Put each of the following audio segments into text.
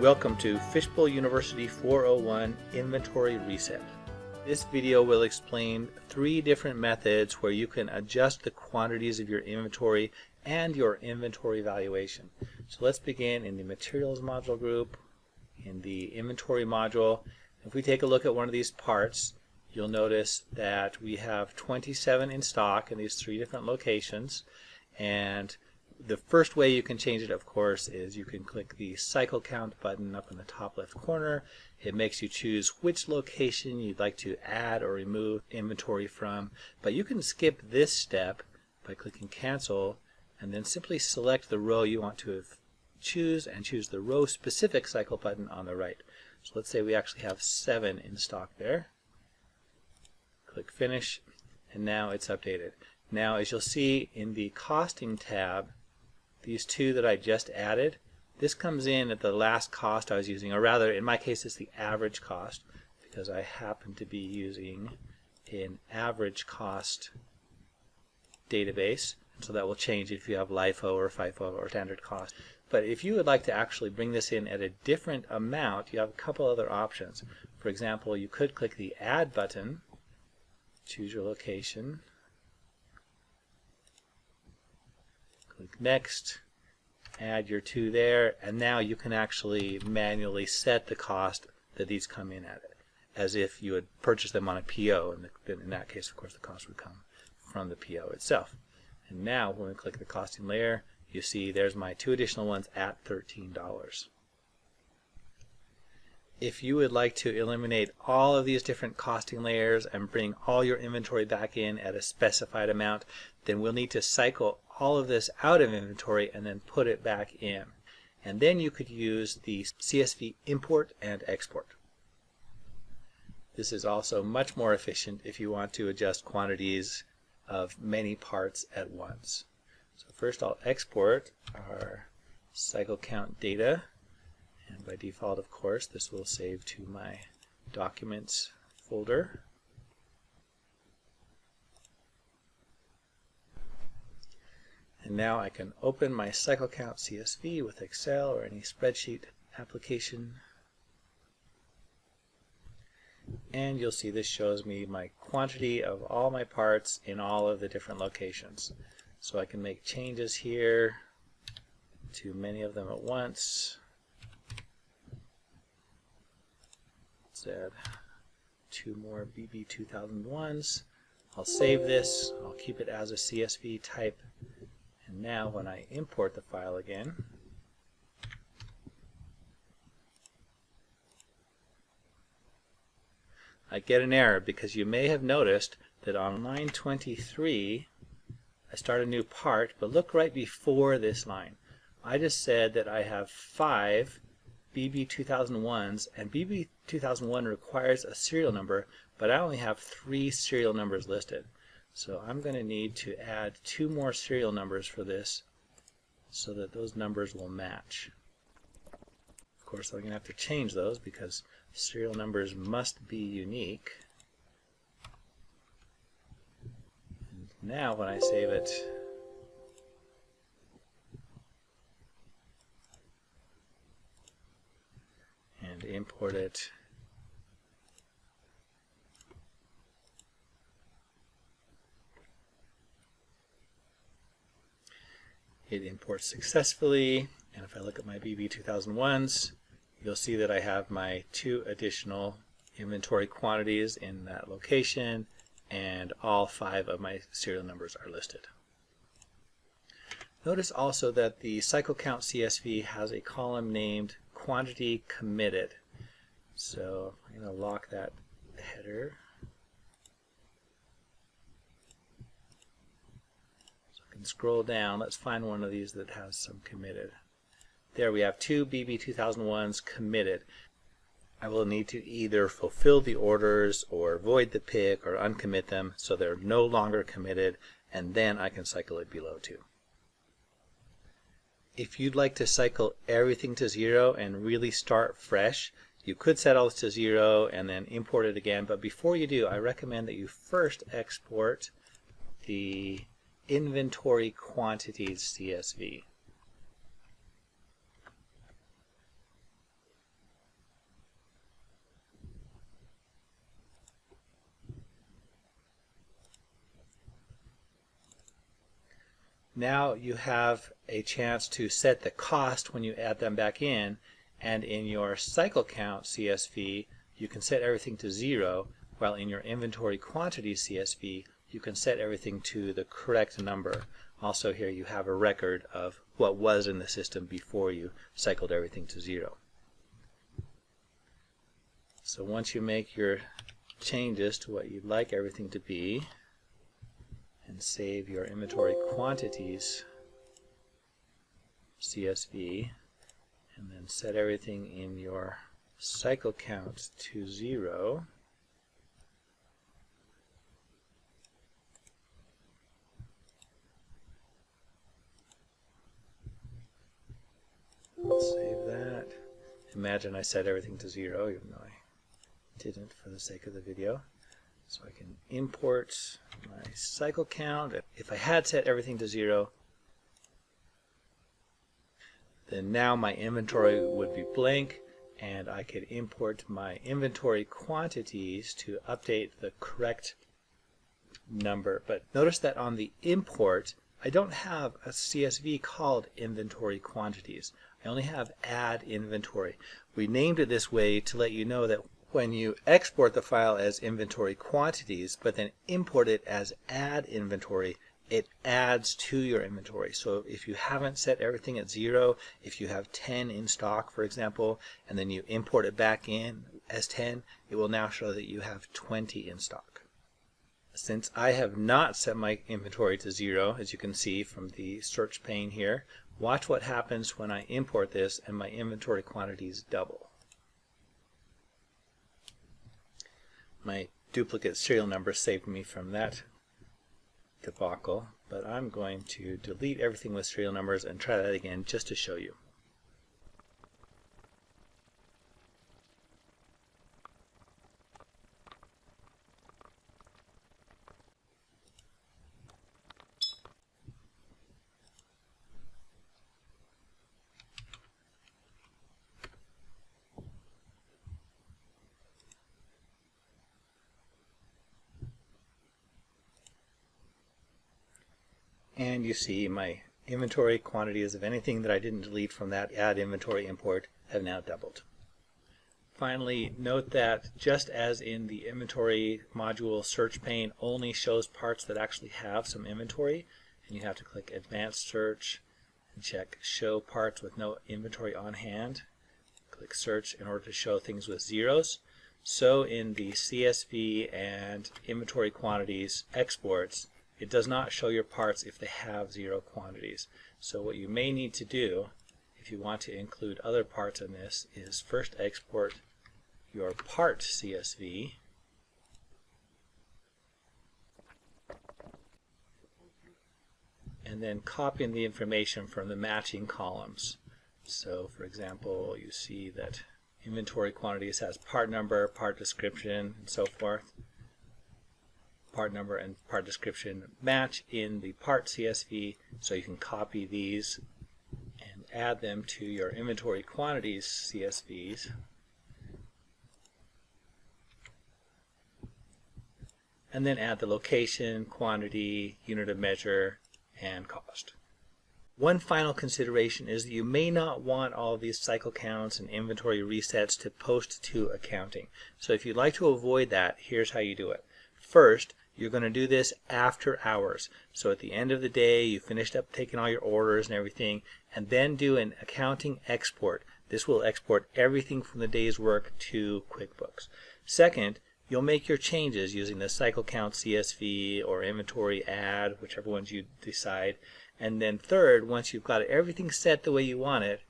Welcome to Fishbowl University 401 Inventory Reset. This video will explain 3 different methods where you can adjust the quantities of your inventory and your inventory valuation. So let's begin in the Materials module group, in the Inventory module. If we take a look at one of these parts, you'll notice that we have 27 in stock in these 3 different locations, and the first way you can change it, of course, is you can click the cycle count button up in the top left corner. It makes you choose which location you'd like to add or remove inventory from, but you can skip this step by clicking cancel and then simply select the row you want to choose and choose the row specific cycle button on the right. So let's say we actually have 7 in stock there. Click finish, and now it's updated. Now, as you'll see in the costing tab, these 2 that I just added, this comes in at the last cost I was using, or rather in my case it's the average cost, because I happen to be using an average cost database. So that will change if you have LIFO or FIFO or standard cost. But if you would like to actually bring this in at a different amount, you have a couple other options. For example, you could click the add button, choose your location, click next, add your 2 there, and now you can actually manually set the cost that these come in at, as if you had purchased them on a PO, and then in that case, of course, the cost would come from the PO itself. And now when we click the costing layer, you see there's my 2 additional ones at $13. If you would like to eliminate all of these different costing layers and bring all your inventory back in at a specified amount, then we'll need to cycle all of this out of inventory and then put it back in. And then you could use the CSV import and export. This is also much more efficient if you want to adjust quantities of many parts at once. So first I'll export our cycle count data, and by default, of course, this will save to my documents folder. And now I can open my cycle count CSV with Excel or any spreadsheet application. And you'll see this shows me my quantity of all my parts in all of the different locations. So I can make changes here to many of them at once. Let's add 2 more BB 2001s. I'll save this. I'll keep it as a CSV type. And now when I import the file again, I get an error because you may have noticed that on line 23 I start a new part, but look right before this line. I just said that I have 5 BB 2001s, and BB 2001 requires a serial number, but I only have 3 serial numbers listed. So I'm going to need to add 2 more serial numbers for this so that those numbers will match. Of course, I'm going to have to change those because serial numbers must be unique. And now when I save it, and import it, it imports successfully, and if I look at my BB 2001s, you'll see that I have my 2 additional inventory quantities in that location, and all 5 of my serial numbers are listed. Notice also that the cycle count CSV has a column named quantity committed. So I'm going to lock that header. Scroll down, let's find one of these that has some committed. There we have 2 BB 2001s committed. I will need to either fulfill the orders or void the pick or uncommit them so they're no longer committed, and then I can cycle it below 2. If you'd like to cycle everything to 0 and really start fresh, you could set all this to 0 and then import it again, but before you do, I recommend that you first export the inventory quantities CSV. Now you have a chance to set the cost when you add them back in, and in your cycle count CSV you can set everything to 0, while in your inventory quantity CSV you can set everything to the correct number. Also here you have a record of what was in the system before you cycled everything to 0. So once you make your changes to what you'd like everything to be and save your inventory quantities CSV and then set everything in your cycle count to 0, save that. Imagine I set everything to 0, even though I didn't for the sake of the video. So I can import my cycle count. If I had set everything to 0, then now my inventory would be blank, and I could import my inventory quantities to update the correct number. But notice that on the import, I don't have a CSV called inventory quantities. I only have add inventory. We named it this way to let you know that when you export the file as inventory quantities but then import it as add inventory, it adds to your inventory. So if you haven't set everything at 0, if you have 10 in stock for example, and then you import it back in as 10, it will now show that you have 20 in stock. Since I have not set my inventory to 0, as you can see from the search pane here, watch what happens when I import this and my inventory quantities double. My duplicate serial number saved me from that debacle, but I'm going to delete everything with serial numbers and try that again just to show you. And you see my inventory quantities of anything that I didn't delete from that add inventory import have now doubled. Finally, note that just as in the inventory module, search pane only shows parts that actually have some inventory, and you have to click advanced search and check show parts with no inventory on hand. Click search in order to show things with zeros. So in the CSV and inventory quantities exports, it does not show your parts if they have 0 quantities. So what you may need to do, if you want to include other parts in this, is first export your part CSV, and then copy in the information from the matching columns. So for example, you see that inventory quantities has part number, part description, and so forth. Part number and part description match in the part CSV, so you can copy these and add them to your inventory quantities CSVs. And then add the location, quantity, unit of measure, and cost. One final consideration is that you may not want all of these cycle counts and inventory resets to post to accounting. So if you'd like to avoid that, here's how you do it. First, you're going to do this after hours. So at the end of the day, you finished up taking all your orders and everything, and then do an accounting export. This will export everything from the day's work to QuickBooks. Second, you'll make your changes using the cycle count CSV or inventory add, whichever ones you decide. And then third, once you've got everything set the way you want it,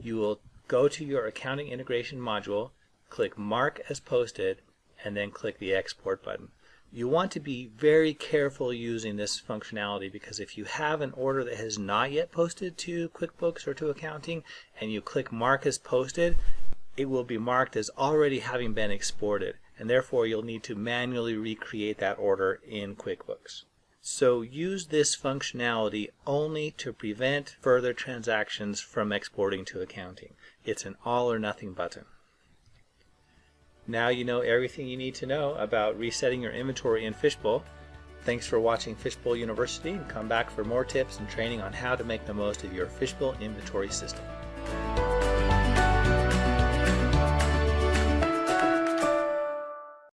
you will go to your accounting integration module, click mark as posted, and then click the export button. You want to be very careful using this functionality, because if you have an order that has not yet posted to QuickBooks or to accounting and you click mark as posted, it will be marked as already having been exported, and therefore you'll need to manually recreate that order in QuickBooks. So use this functionality only to prevent further transactions from exporting to accounting. It's an all or nothing button. Now you know everything you need to know about resetting your inventory in Fishbowl. Thanks for watching Fishbowl University, and come back for more tips and training on how to make the most of your Fishbowl inventory system.